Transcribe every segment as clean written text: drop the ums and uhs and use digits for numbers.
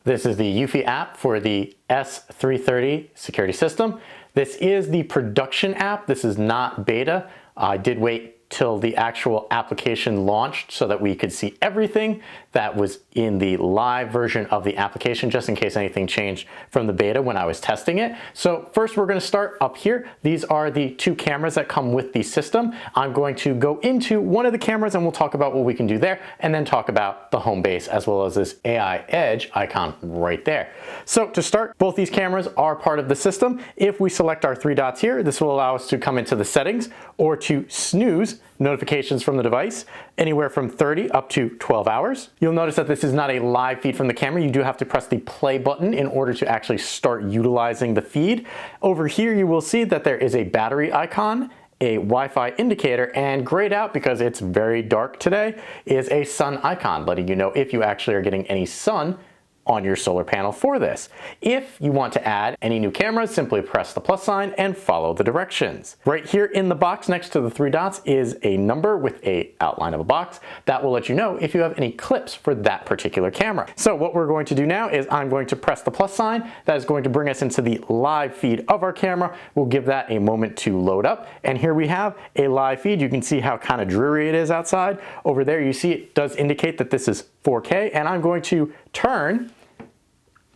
This is the eufy app for the S330 security system. This is the production app. This is not beta. I did wait till the actual application launched so that we could see everything that was in the live version of the application, just in case anything changed from the beta when I was testing it. So first we're going to start up here. These are the two cameras that come with the system. I'm going to go into one of the cameras and we'll talk about what we can do there, and then talk about the home base as well as this AI Edge icon right there. So to start, both these cameras are part of the system. If we select our three dots here, this will allow us to come into the settings or to snooze notifications from the device anywhere from 30 up to 12 hours. You'll notice that this is not a live feed from the camera. You do have to press the play button in order to actually start utilizing the feed. Over here you will see that there is a battery icon, a Wi-Fi indicator, and grayed out because it's very dark today is a sun icon, letting you know if you actually are getting any sun on your solar panel for this. If you want to add any new cameras, simply press the plus sign and follow the directions. Right here in the box next to the three dots is a number with an outline of a box that will let you know if you have any clips for that particular camera. So what we're going to do now is I'm going to press the plus sign. That is going to bring us into the live feed of our camera. We'll give that a moment to load up. And here we have a live feed. You can see how kind of dreary it is outside. Over there you see it does indicate that this is 4K, and I'm going to turn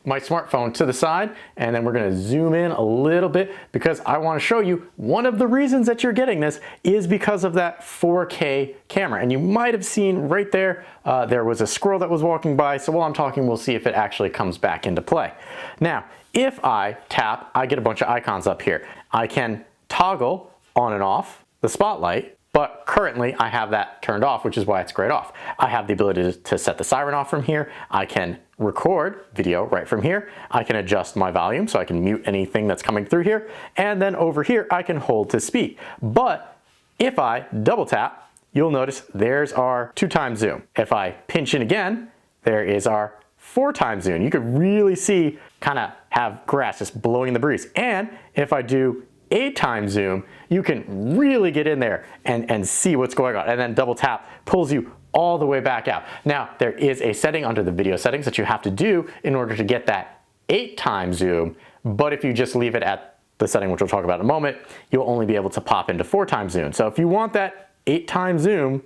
my smartphone to the side, and then we're going to zoom in a little bit because I want to show you one of the reasons that you're getting this is because of that 4K camera. And you might have seen right there, there was a squirrel that was walking by. So while I'm talking, we'll see if it actually comes back into play. Now, if I tap, I get a bunch of icons up here. I can toggle on and off the spotlight, but currently I have that turned off, which is why it's grayed off. I have the ability to set the siren off from here. I can record video right from here. I can adjust my volume so I can mute anything that's coming through here. And then over here, I can hold to speak. But if I double tap, you'll notice there's our 2x zoom. If I pinch in again, there is our 4x zoom. You could really see, kind of have grass just blowing in the breeze. And if I do 8x zoom, you can really get in there and see what's going on. And then double tap pulls you all the way back out. Now, there is a setting under the video settings that you have to do in order to get that 8x zoom, but if you just leave it at the setting, which we'll talk about in a moment, you'll only be able to pop into 4x zoom. So if you want that 8x zoom,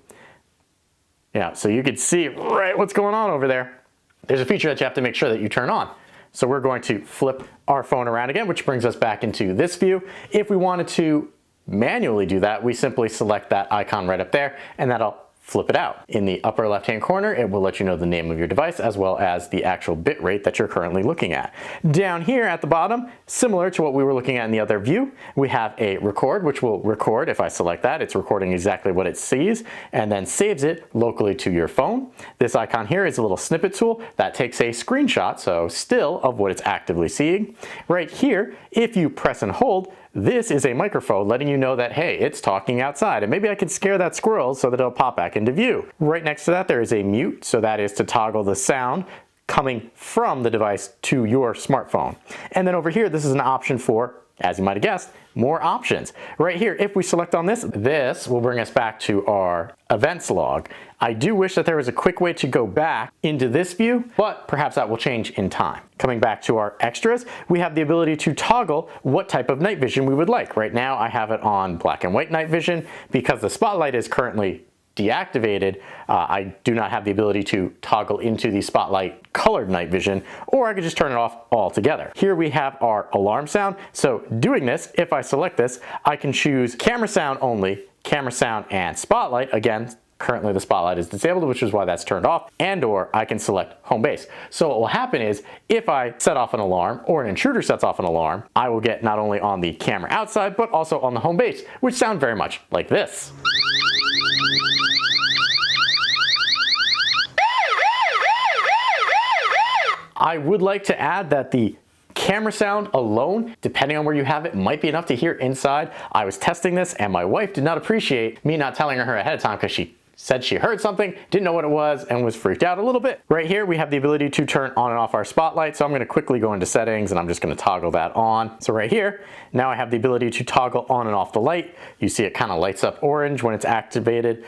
yeah, so you can see right what's going on over there, there's a feature that you have to make sure that you turn on. So we're going to flip our phone around again, which brings us back into this view. If we wanted to manually do that, we simply select that icon right up there, and that'll flip it out. In the upper left-hand corner, it will let you know the name of your device as well as the actual bit rate that you're currently looking at. Down here at the bottom, similar to what we were looking at in the other view, we have a record, which will record. If I select that, it's recording exactly what it sees and then saves it locally to your phone. This icon here is a little snippet tool that takes a screenshot, so still, of what it's actively seeing. Right here, if you press and hold, this is a microphone letting you know that, hey, it's talking outside, and maybe I can scare that squirrel so that it'll pop back into view. Right next to that, there is a mute, so that is to toggle the sound coming from the device to your smartphone. And then over here, this is an option for, as you might have guessed, more options. Right here, if we select on this, this will bring us back to our events log. I do wish that there was a quick way to go back into this view, but perhaps that will change in time. Coming back to our extras, we have the ability to toggle what type of night vision we would like. Right now, I have it on black and white night vision. Because the spotlight is currently deactivated, I do not have the ability to toggle into the spotlight colored night vision, or I could just turn it off altogether. Here we have our alarm sound. So doing this, if I select this, I can choose camera sound only, camera sound and spotlight. Again, currently the spotlight is disabled, which is why that's turned off, and or I can select home base. So what will happen is if I set off an alarm or an intruder sets off an alarm, I will get not only on the camera outside, but also on the home base, which sound very much like this. I would like to add that the camera sound alone, depending on where you have it, might be enough to hear inside. I was testing this and my wife did not appreciate me not telling her ahead of time because she said she heard something, didn't know what it was, and was freaked out a little bit. Right here, we have the ability to turn on and off our spotlight. So I'm gonna quickly go into settings and I'm just gonna toggle that on. So right here, now I have the ability to toggle on and off the light. You see it kind of lights up orange when it's activated.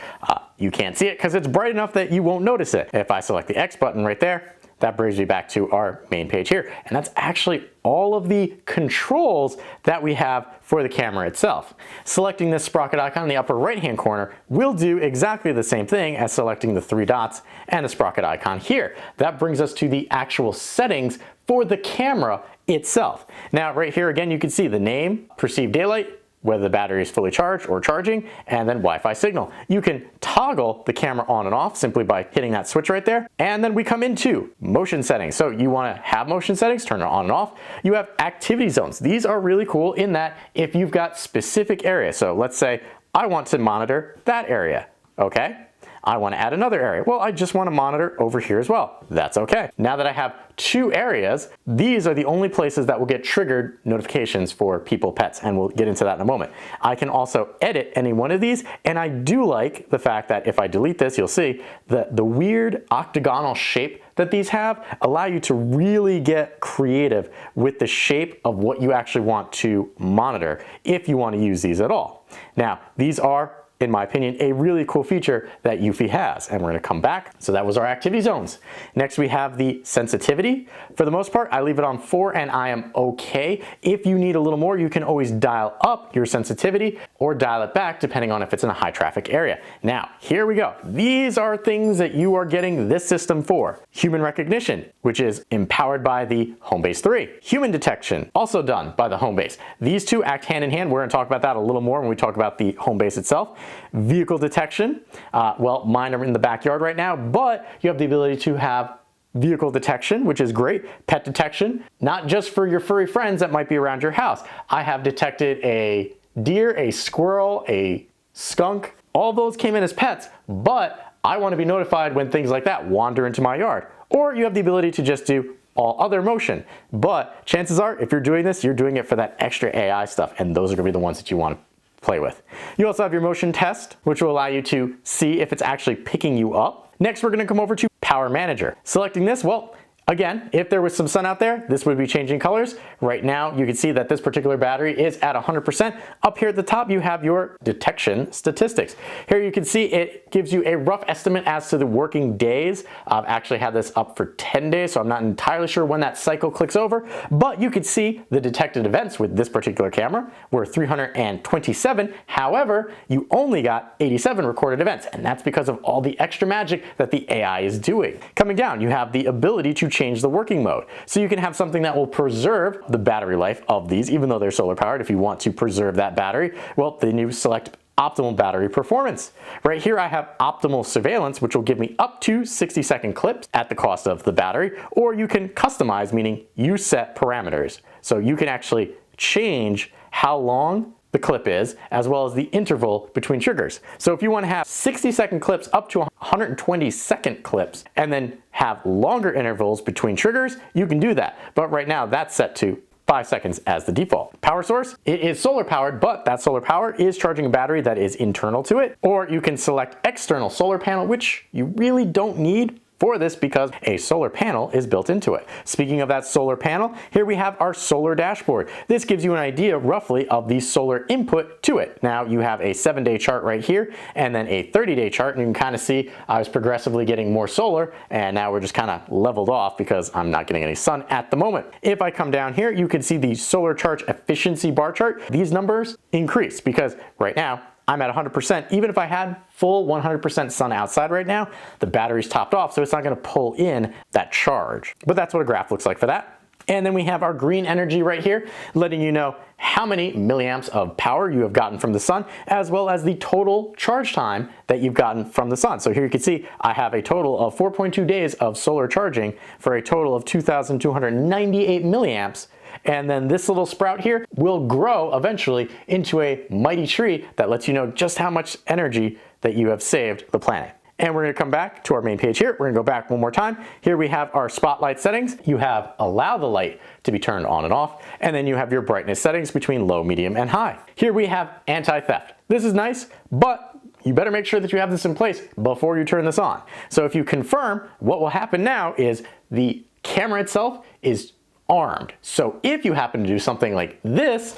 You can't see it because it's bright enough that you won't notice it. If I select the X button right there, that brings me back to our main page here. And that's actually all of the controls that we have for the camera itself. Selecting this sprocket icon in the upper right-hand corner will do exactly the same thing as selecting the 3 dots and the sprocket icon here. That brings us to the actual settings for the camera itself. Now, right here again, you can see the name, perceived daylight, whether the battery is fully charged or charging, and then Wi-Fi signal. You can toggle the camera on and off simply by hitting that switch right there. And then we come into motion settings. So you want to have motion settings, turn it on and off. You have activity zones. These are really cool in that if you've got specific areas. So let's say I want to monitor that area, okay? I want to add another area. Well, I just want to monitor over here as well. That's okay. Now that I have 2 areas, these are the only places that will get triggered notifications for people, pets, and we'll get into that in a moment. I can also edit any one of these, and I do like the fact that if I delete this, you'll see that the weird octagonal shape that these have allow you to really get creative with the shape of what you actually want to monitor if you want to use these at all. Now, these are, in my opinion, a really cool feature that eufy has, and we're going to come back. So that was our activity zones. Next we have the sensitivity. For the most part, I leave it on 4 and I am okay. If you need a little more, you can always dial up your sensitivity or dial it back depending on if it's in a high traffic area. Now, here we go. These are things that you are getting this system for. Human recognition, which is empowered by the Homebase 3. Human detection, also done by the Homebase. These two act hand in hand. We're going to talk about that a little more when we talk about the Homebase itself. Vehicle detection, well, mine are in the backyard right now, but you have the ability to have vehicle detection, which is great. Pet detection, not just for your furry friends that might be around your house. I have detected a deer, a squirrel, a skunk. All those came in as pets, but I want to be notified when things like that wander into my yard. Or you have the ability to just do all other motion. But chances are, if you're doing this, you're doing it for that extra AI stuff, and those are going to be the ones that you want to play with. You also have your motion test, which will allow you to see if it's actually picking you up. Next, we're going to come over to Power Manager. Selecting this, well, again, if there was some sun out there, this would be changing colors. Right now, you can see that this particular battery is at 100%. Up here at the top, you have your detection statistics. Here you can see it gives you a rough estimate as to the working days. I've actually had this up for 10 days, so I'm not entirely sure when that cycle clicks over, but you can see the detected events with this particular camera were 327. However, you only got 87 recorded events, and that's because of all the extra magic that the AI is doing. Coming down, you have the ability to change the working mode. So you can have something that will preserve the battery life of these, even though they're solar powered. If you want to preserve that battery, well, then you select optimal battery performance. Right here I have optimal surveillance, which will give me up to 60-second clips at the cost of the battery, or you can customize, meaning you set parameters. So you can actually change how long the clip is, as well as the interval between triggers. So if you want to have 60-second clips up to 120-second clips, and then have longer intervals between triggers, you can do that. But right now that's set to 5 seconds as the default. Power source, it is solar powered, but that solar power is charging a battery that is internal to it. Or you can select external solar panel, which you really don't need for this because a solar panel is built into it. Speaking of that solar panel, here we have our solar dashboard. This gives you an idea roughly of the solar input to it. Now you have a 7-day chart right here and then a 30-day chart, and you can kind of see I was progressively getting more solar, and now we're just kind of leveled off because I'm not getting any sun at the moment. If I come down here, you can see the solar charge efficiency bar chart. These numbers increase because right now I'm at 100%. Even if I had full 100% sun outside right now, the battery's topped off, so it's not gonna pull in that charge. But that's what a graph looks like for that. And then we have our green energy right here, letting you know how many milliamps of power you have gotten from the sun, as well as the total charge time that you've gotten from the sun. So here you can see I have a total of 4.2 days of solar charging for a total of 2,298 milliamps. And then this little sprout here will grow eventually into a mighty tree that lets you know just how much energy that you have saved the planet. And we're going to come back to our main page here. We're going to go back one more time. Here we have our spotlight settings. You have allow the light to be turned on and off, and then you have your brightness settings between low, medium, and high. Here we have anti-theft. This is nice, but you better make sure that you have this in place before you turn this on. So if you confirm, what will happen now is the camera itself is armed. So if you happen to do something like this,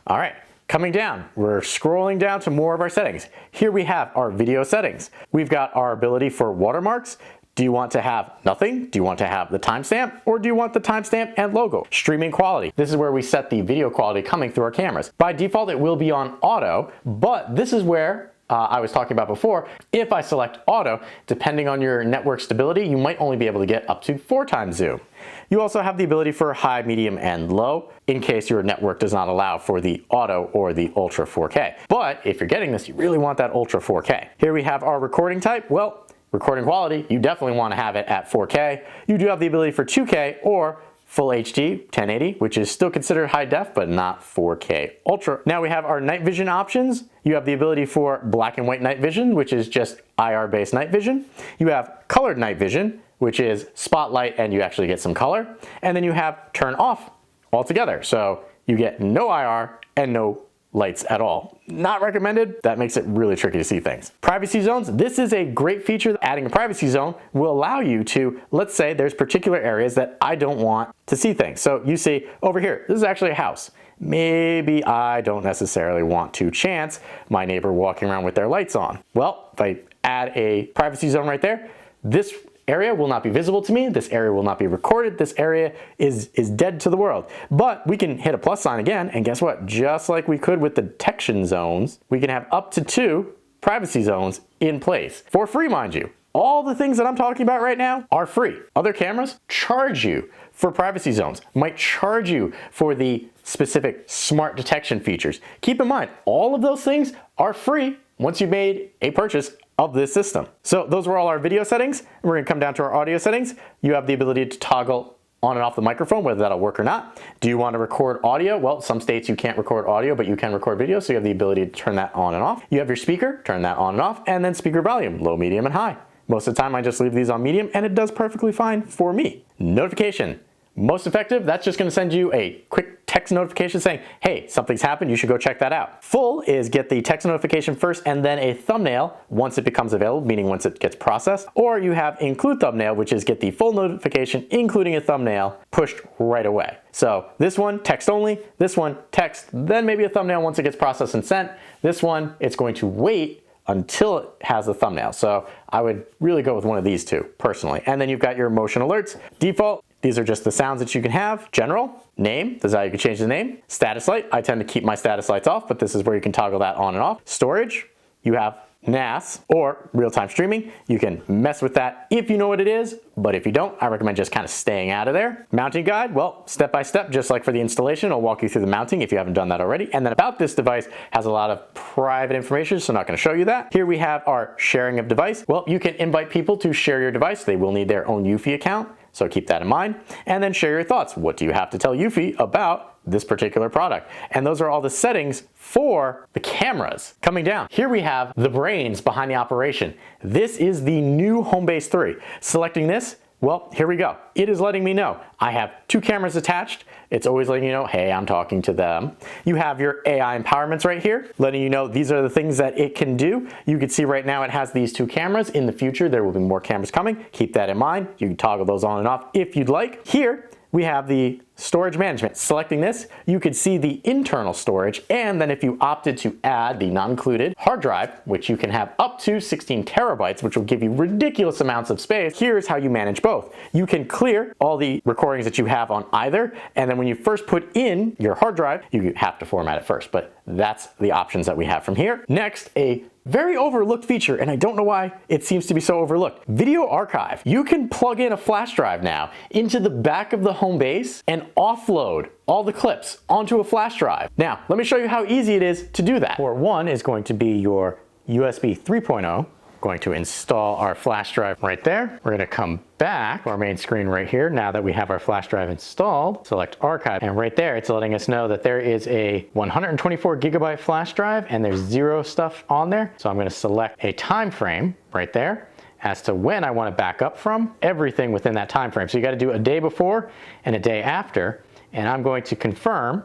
all right, Coming down, we're scrolling down to more of our settings. Here we have our video settings. We've got our ability for watermarks. Do you want to have nothing? Do you want to have the timestamp? Or do you want the timestamp and logo? Streaming quality. This is where we set the video quality coming through our cameras. By default, it will be on auto, but this is where I was talking about before. If I select auto, depending on your network stability, you might only be able to get up to 4 times zoom. You also have the ability for high, medium, and low in case your network does not allow for the auto or the ultra 4K. But if you're getting this, you really want that ultra 4K. Here we have our recording type. Well, recording quality, you definitely want to have it at 4K. You do have the ability for 2K or Full HD 1080, which is still considered high def, but not 4K Ultra. Now we have our night vision options. You have the ability for black and white night vision, which is just IR-based night vision. You have colored night vision, which is spotlight and you actually get some color. And then you have turn off altogether. So you get no IR and no lights at all. Not recommended. That makes it really tricky to see things. Privacy zones. This is a great feature. Adding a privacy zone will allow you to, let's say there's particular areas that I don't want to see things. So you see over here, this is actually a house. Maybe I don't necessarily want to chance my neighbor walking around with their lights on. Well, if I add a privacy zone right there, this area will not be visible to me. This area will not be recorded. This area is dead to the world. But we can hit a plus sign again, and guess what? Just like we could with the detection zones, we can have up to 2 privacy zones in place. For free, mind you. All the things that I'm talking about right now are free. Other cameras charge you for privacy zones, might charge you for the specific smart detection features. Keep in mind, all of those things are free once you've made a purchase of this system. So those were all our video settings. We're gonna come down to our audio settings. You have the ability to toggle on and off the microphone, whether that'll work or not. Do you want to record audio? Well, some states you can't record audio, but you can record video, so you have the ability to turn that on and off. You have your speaker, turn that on and off, and then speaker volume, low, medium, and high. Most of the time I just leave these on medium, and it does perfectly fine for me. Notification. Most effective, that's just gonna send you a quick text notification saying, hey, something's happened, you should go check that out. Full is get the text notification first and then a thumbnail once it becomes available, meaning once it gets processed. Or you have include thumbnail, which is get the full notification, including a thumbnail, pushed right away. So this one, text only, this one, text, then maybe a thumbnail once it gets processed and sent. This one, it's going to wait until it has a thumbnail. So I would really go with one of these two, personally. And then you've got your motion alerts. Default, these are just the sounds that you can have. General, name, this is how you can change the name. Status light, I tend to keep my status lights off, but this is where you can toggle that on and off. Storage, you have NAS or real-time streaming. You can mess with that if you know what it is, but if you don't, I recommend just kind of staying out of there. Mounting guide, well, step by step, just like for the installation, I'll walk you through the mounting if you haven't done that already. And then about this device has a lot of private information, so I'm not gonna show you that. Here we have our sharing of device. Well, you can invite people to share your device. They will need their own eufy account, so keep that in mind. And then share your thoughts. What do you have to tell eufy about this particular product? And those are all the settings for the cameras. Coming down, here we have the brains behind the operation. This is the new Homebase 3. Selecting this, well, here we go. It is letting me know I have 2 cameras attached. It's always letting you know, hey, I'm talking to them. You have your AI empowerments right here, letting you know these are the things that it can do. You can see right now it has these 2 cameras. In the future, there will be more cameras coming. Keep that in mind. You can toggle those on and off if you'd like. Here, we have the storage management. Selecting this, you could see the internal storage, and then if you opted to add the non-included hard drive, which you can have up to 16 terabytes, which will give you ridiculous amounts of space, here's how you manage both. You can clear all the recordings that you have on either, and then when you first put in your hard drive, you have to format it first, but that's the options that we have from here. Next, a very overlooked feature, and I don't know why it seems to be so overlooked. Video archive. You can plug in a flash drive now into the back of the Homebase and offload all the clips onto a flash drive. Now, let me show you how easy it is to do that. Port 1 is going to be your USB 3.0. Going to install our flash drive right there. We're gonna come back to our main screen right here. Now that we have our flash drive installed, select archive, and right there it's letting us know that there is a 124 gigabyte flash drive and there's 0 stuff on there. So I'm gonna select a time frame right there as to when I wanna back up from, everything within that time frame. So you gotta do a day before and a day after, and I'm going to confirm,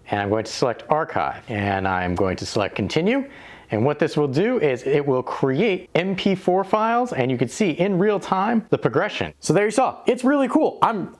and I'm going to select archive, and I'm going to select continue. And what this will do is it will create MP4 files, and you can see in real time the progression. So there you saw, it's really cool. I'm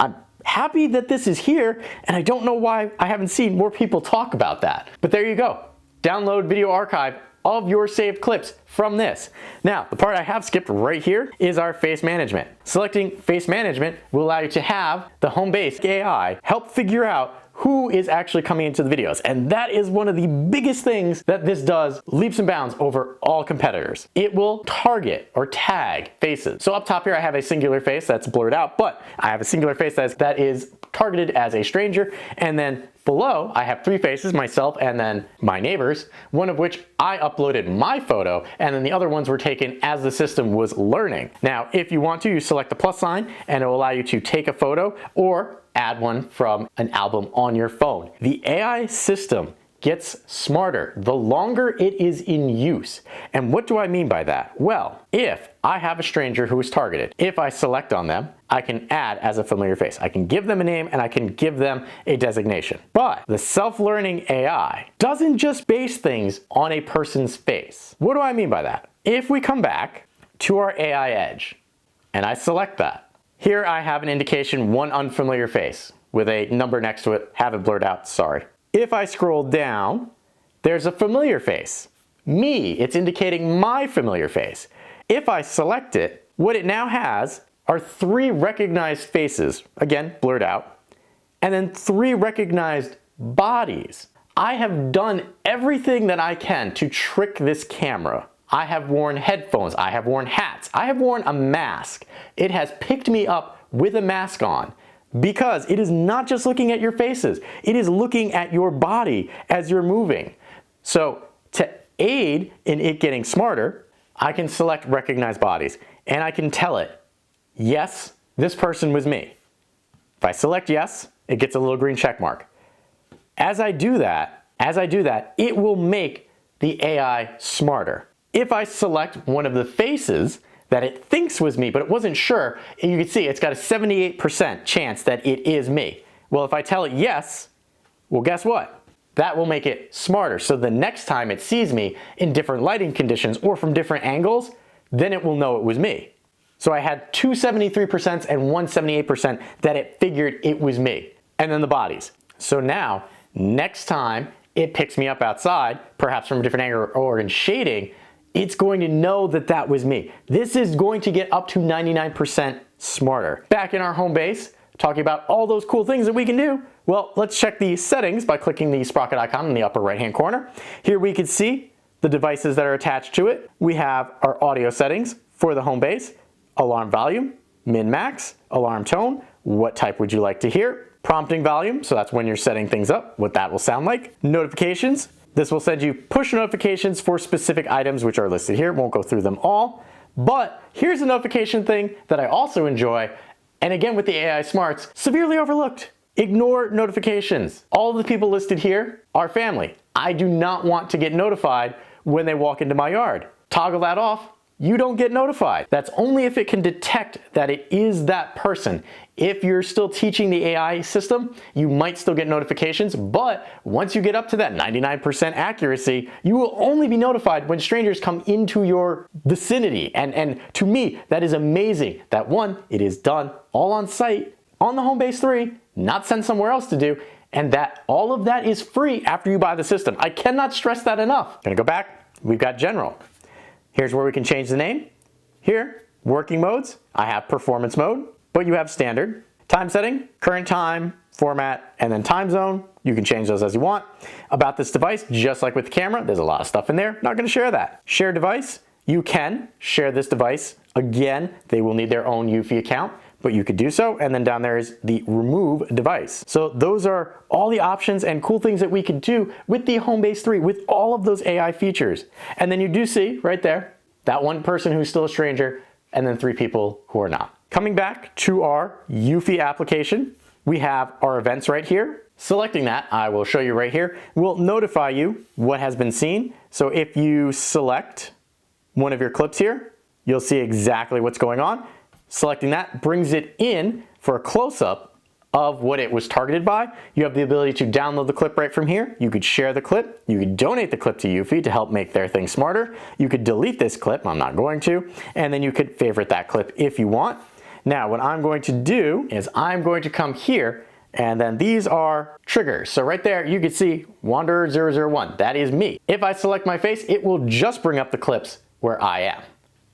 happy that this is here, and I don't know why I haven't seen more people talk about that. But there you go. download video archive of your saved clips from this. Now, the part I have skipped right here is our face management. Selecting face management will allow you to have the home base AI help figure out who is actually coming into the videos. And that is one of the biggest things that this does leaps and bounds over all competitors. It will target or tag faces. So up top here, I have a singular face that's blurred out, but I have a singular face that is targeted as a stranger. And then below, I have 3 faces, myself and then my neighbors, one of which I uploaded my photo, and then the other ones were taken as the system was learning. Now, if you want to, you select the plus sign and it will allow you to take a photo or add one from an album on your phone. The AI system gets smarter the longer it is in use. And what do I mean by that? Well, if I have a stranger who is targeted, if I select on them, I can add as a familiar face. I can give them a name and I can give them a designation. But the self-learning AI doesn't just base things on a person's face. What do I mean by that? If we come back to our AI Edge and I select that, here I have an indication, one unfamiliar face with a number next to it, have it blurred out, sorry. If I scroll down, there's a familiar face. Me, it's indicating my familiar face. If I select it, what it now has are 3 recognized faces, again, blurred out, and then 3 recognized bodies. I have done everything that I can to trick this camera. I have worn headphones, I have worn hats, I have worn a mask. It has picked me up with a mask on because it is not just looking at your faces, it is looking at your body as you're moving. So to aid in it getting smarter, I can select recognize bodies and I can tell it, yes, this person was me. If I select yes, it gets a little green check mark. As I do that, it will make the AI smarter. If I select one of the faces that it thinks was me, but it wasn't sure, you can see it's got a 78% chance that it is me. Well, if I tell it yes, well, guess what? That will make it smarter. So the next time it sees me in different lighting conditions or from different angles, then it will know it was me. So I had 2 73% and 1 78% that it figured it was me. And then the bodies. So now, next time it picks me up outside, perhaps from a different angle or in shading, it's going to know that that was me. This is going to get up to 99% smarter. Back in our home base, talking about all those cool things that we can do. Well, let's check the settings by clicking the sprocket icon in the upper right-hand corner. Here we can see the devices that are attached to it. We have our audio settings for the home base, alarm volume, min-max, alarm tone, what type would you like to hear, prompting volume, so that's when you're setting things up, what that will sound like, notifications. This will send you push notifications for specific items which are listed here. Won't go through them all, but here's a notification thing that I also enjoy, and again with the AI smarts, severely overlooked. Ignore notifications. All of the people listed here are family. I do not want to get notified when they walk into my yard. Toggle that off. You don't get notified. That's only if it can detect that it is that person. If you're still teaching the AI system, you might still get notifications, but once you get up to that 99% accuracy, you will only be notified when strangers come into your vicinity. And to me, that is amazing that one, it is done all on site, on the Home Base 3, not sent somewhere else to do, and that all of that is free after you buy the system. I cannot stress that enough. Gonna go back, we've got general. Here's where we can change the name. Here, working modes, I have performance mode, but you have standard. Time setting, current time, format, and then time zone. You can change those as you want. About this device, just like with the camera, there's a lot of stuff in there. Not gonna share that. Share device, you can share this device. Again, they will need their own eufy account, but you could do so. And then down there is the remove device. So those are all the options and cool things that we could do with the Home Base 3 with all of those AI features. And then you do see right there, that one person who's still a stranger and then 3 people who are not. Coming back to our eufy application, we have our events right here. Selecting that, I will show you right here, will notify you what has been seen. So if you select one of your clips here, you'll see exactly what's going on. Selecting that brings it in for a close-up of what it was targeted by. You have the ability to download the clip right from here. You could share the clip. You could donate the clip to eufy to help make their thing smarter. You could delete this clip, I'm not going to, and then you could favorite that clip if you want. Now, what I'm going to do is I'm going to come here And then these are triggers. So right there, you can see Wanderer 001. That is me. If I select my face, it will just bring up the clips where I am.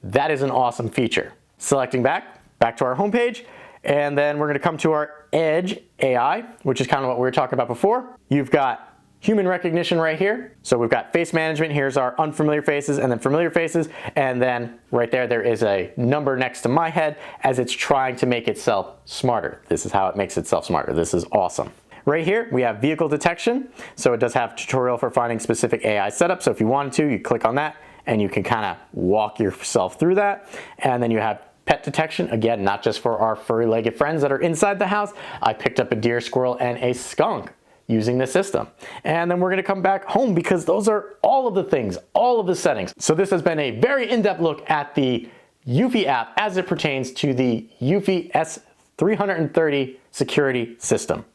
That is an awesome feature. Selecting back to our homepage, and then we're gonna come to our Edge AI, which is kind of what we were talking about before. You've got human recognition right here. So we've got face management. Here's our unfamiliar faces and then familiar faces. And then right there is a number next to my head as it's trying to make itself smarter. This is how it makes itself smarter. This is awesome. Right here, we have vehicle detection. So it does have a tutorial for finding specific AI setup. So if you wanted to, you click on that and you can kind of walk yourself through that. And then you have pet detection. Again, not just for our furry-legged friends that are inside the house. I picked up a deer, squirrel, and a skunk using the system. And then we're gonna come back home because those are all of the things, all of the settings. So this has been a very in-depth look at the eufy app as it pertains to the eufy S330 security system.